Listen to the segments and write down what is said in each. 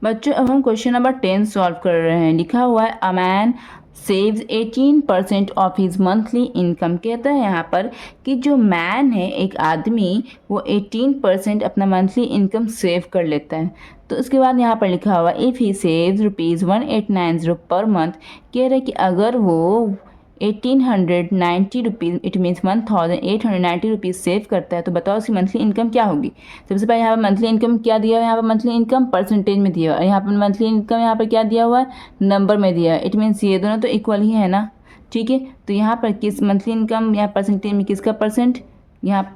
बच्चों अब हम क्वेश्चन नंबर 10 सॉल्व कर रहे हैं। लिखा हुआ है a man saves 18% of his monthly income. कहता है यहाँ पर कि जो मैन है, एक आदमी, वो 18% अपना मंथली इनकम सेव कर लेता है। तो उसके बाद यहाँ पर लिखा हुआ if he saves ₹1890 per month. कह रहे कि अगर वो 1890 rupees, it means 1890 rupees save करता है, तो बताओ उसकी मंथली इनकम क्या होगी। सबसे पहले यहाँ पर मंथली इनकम क्या दिया हुआ है, यहाँ पर मंथली इनकम परसेंटेज में दिया हुआ है, यहाँ पर मंथली इनकम यहाँ पर क्या दिया हुआ है, नंबर में दिया है। इट मीन्स ये दोनों तो इक्वल ही है ना, ठीक है। तो यहाँ पर किस मंथली इनकम यहाँ परसेंटेज में किसका परसेंट, यहाँ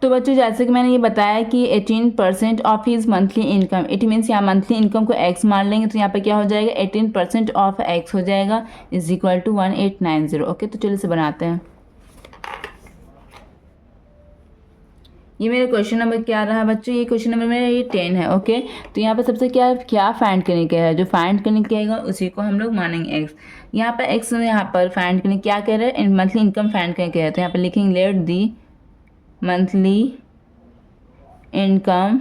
तो बच्चों जैसे कि मैंने ये बताया कि 18% of his monthly income, it means यहाँ मंथली इनकम को एक्स मान लेंगे, तो यहाँ पे क्या हो जाएगा, 18% ऑफ एक्स हो जाएगा इज इक्वल टू 1890। ओके, तो चलिए इसे बनाते हैं। ये मेरा क्वेश्चन नंबर क्या रहा बच्चों, ये क्वेश्चन नंबर मेरा ये 10 है। ओके, तो यहाँ पर सबसे क्या फाइंड करने का है, जो फाइंड करने कहेगा उसी को हम लोग मानेंगे एक्स। यहाँ पर एक्स यहाँ पर फाइंड करने क्या कह रहे हैं, मंथली इनकम फाइंड करने कह रहे हैं। तो यहाँ पर लिखेंगे let the monthly income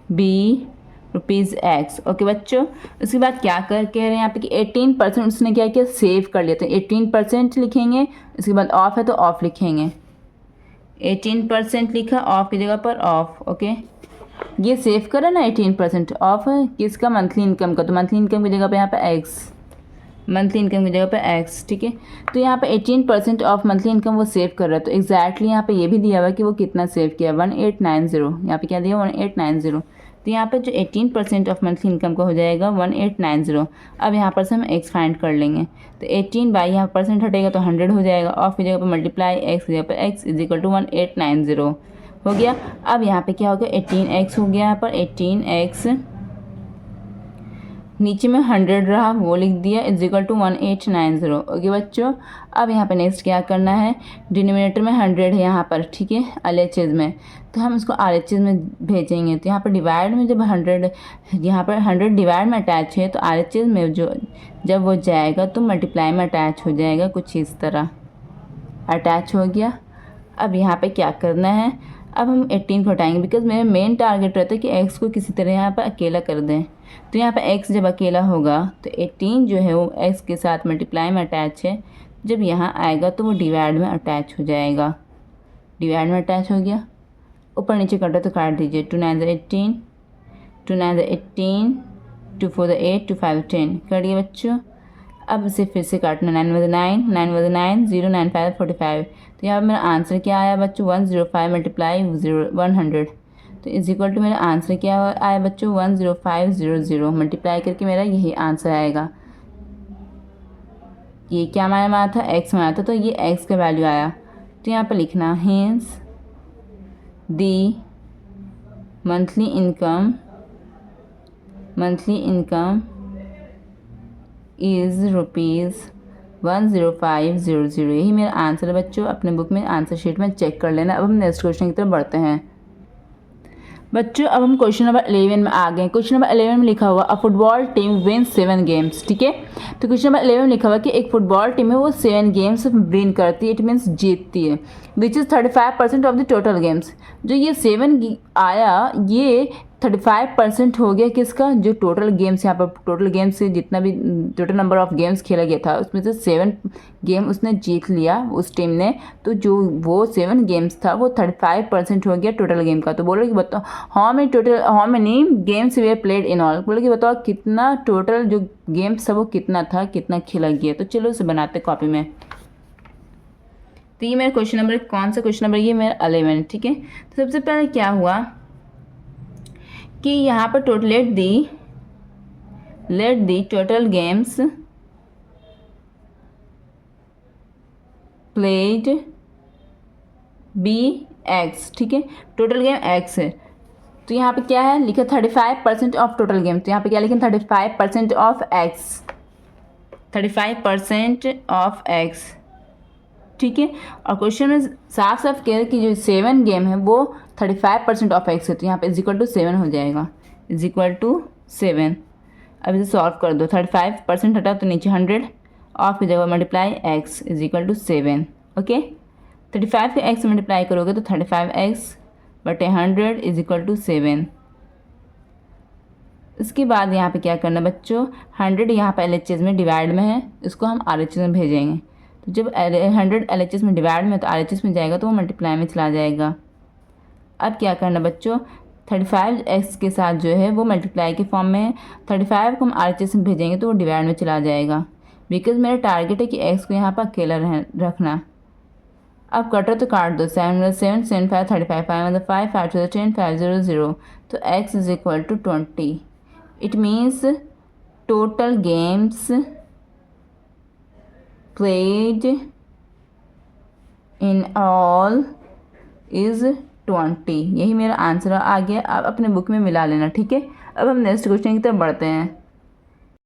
B rupees x. Okay बच्चों, उसके बाद क्या कह रहे हैं यहाँ पे कि 18% उसने क्या किया, सेव कर लिया। तो 18% लिखेंगे, उसके बाद ऑफ है तो ऑफ लिखेंगे। 18% लिखा, ऑफ की जगह पर ऑफ। ओके, ये सेव करा ना 18%, ऑफ है किसका, मंथली इनकम का। तो मंथली इनकम की जगह पे यहाँ पे एक्स, मंथली इनकम की जगह पे एक्स, ठीक है। तो यहाँ पे 18% ऑफ मंथली इनकम वो सेव कर रहा है। तो एग्जैक्टली यहाँ पे ये भी दिया हुआ है कि वो कितना सेव किया, 1890। यहाँ पे क्या दिया, 1890। तो यहाँ पे जो 18% ऑफ मंथली इनकम का हो जाएगा 1890। अब यहाँ पर से हम एक्स फाइंड कर लेंगे। तो 18 बाई यहाँ परसेंट हटेगा तो 100 हो जाएगा, ऑफ की जगह पर मल्टीप्लाई एक्स की जगह पर एक्स इज इक्वल टू 1890 हो गया। अब यहाँ पे क्या हो गया, 18x हो गया, यहाँ पर 18x, नीचे में 100 रहा वो लिख दिया इज इक्वल टू 1890। ओके बच्चों, अब यहाँ पे नेक्स्ट क्या करना है, डिनोमिनेटर में 100 है यहाँ पर, ठीक है, LHS में, तो हम इसको RHS में भेजेंगे। तो यहाँ पर डिवाइड में जब 100, यहाँ पर 100 डिवाइड में अटैच है, तो RHS में जो जब वो जाएगा तो मल्टीप्लाई में अटैच हो जाएगा, कुछ इस तरह अटैच हो गया। अब यहाँ पे क्या करना है, अब हम 18 को हटाएंगे, बिकॉज मेरा मेन टारगेट रहता है कि x को किसी तरह यहाँ पर अकेला कर दें। तो यहाँ पर x जब अकेला होगा तो 18 जो है वो x के साथ मल्टीप्लाई में अटैच है, जब यहाँ आएगा तो वो डिवाइड में अटैच हो जाएगा। डिवाइड में अटैच हो गया, ऊपर नीचे कटा तो काट दीजिए। 2 9 18, 2 9 18, 2 4 8, 2 5 10 कर दिए बच्चों। अब इसे फिर से काटना, 9 × 9, 9 × 9, 0 9 5 45। तो यहाँ पर मेरा आंसर क्या आया बच्चों, 105 मल्टीप्लाई 100। तो इज इक्वल टू मेरा आंसर क्या आया बच्चों, 10500 मल्टीप्लाई करके मेरा यही आंसर आएगा। ये क्या माना था, एक्स माना था, तो ये एक्स का वैल्यू आया। तो यहाँ पर लिखना hence the monthly income is ₹10500। यही मेरा आंसर है बच्चों, अपने बुक में आंसर शीट में चेक कर लेना। अब हम नेक्स्ट क्वेश्चन की तरफ बढ़ते हैं बच्चों। अब हम क्वेश्चन नंबर 11 में आ गए। क्वेश्चन नंबर 11 में लिखा हुआ अ फुटबॉल टीम विन्स 7 गेम्स, ठीक है। तो क्वेश्चन नंबर 11 में लिखा हुआ कि एक फुटबॉल टीम है वो 7 गेम्स विन करती है, इट मीन्स जीतती है, which is 35% of the total games. जो ये 7 आया, ये 35% हो गया किसका, जो टोटल गेम्स, यहाँ पर टोटल गेम्स से जितना भी टोटल नंबर ऑफ गेम्स खेला गया था उसमें से 7 गेम उसने जीत लिया उस टीम ने। तो जो वो 7 गेम्स था वो 35% हो गया टोटल गेम का। तो बोलो कि बताओ how many games way played in all. बोलो कि बताओ कितना टोटल जो गेम्स था वो कितना था, कितना खेला गया। तो चलो उसे बनाते कॉपी में। तो ये मेरा क्वेश्चन नंबर, कौन सा क्वेश्चन नंबर, ये मेरा 11, ठीक है। तो सबसे पहले क्या हुआ कि यहाँ पर total let the total games played be x, ठीक है। टोटल गेम एक्स है, तो यहाँ पे क्या है लिखा 35% ऑफ टोटल गेम। तो यहाँ पे क्या लिखे 35% ऑफ एक्स, 35% ऑफ एक्स, ठीक है। और क्वेश्चन में साफ साफ कह रहे कि जो 7 गेम है वो 35% ऑफ एक्स है। तो यहाँ पे इज इक्वल टू 7 हो जाएगा, इज इक्वल टू 7। अब इसे सॉल्व कर दो, 35% हटा तो नीचे 100, ऑफ की जगह multiply x is equal to 7। Okay, 35 के x मल्टीप्लाई करोगे तो 35x बटे 100 इज इक्वल टू 7। इसके बाद यहाँ पे क्या करना बच्चों, 100 यहाँ पे LHS में डिवाइड में है, इसको हम RHS में भेजेंगे। तो जब 100 LHS में डिवाइड में तो RHS में जाएगा तो वो मल्टीप्लाई में चला जाएगा। अब क्या करना बच्चों, 35x के साथ जो है वो मल्टीप्लाई के फॉर्म में है, 35 को हम RHS में भेजेंगे तो वो डिवाइड में चला जाएगा। बिकॉज मेरा टारगेट है कि x को यहाँ पर अकेला रखना। अब कटर तो काट दो, 7 7 7 5 35 5 5 5 to 10 5 0 0, तो x is equal to 20। It means total games played in all is 20। यही मेरा आंसर आ गया। आप अपने बुक में मिला लेना, ठीक है। अब हम नेक्स्ट क्वेश्चन की तरफ बढ़ते हैं।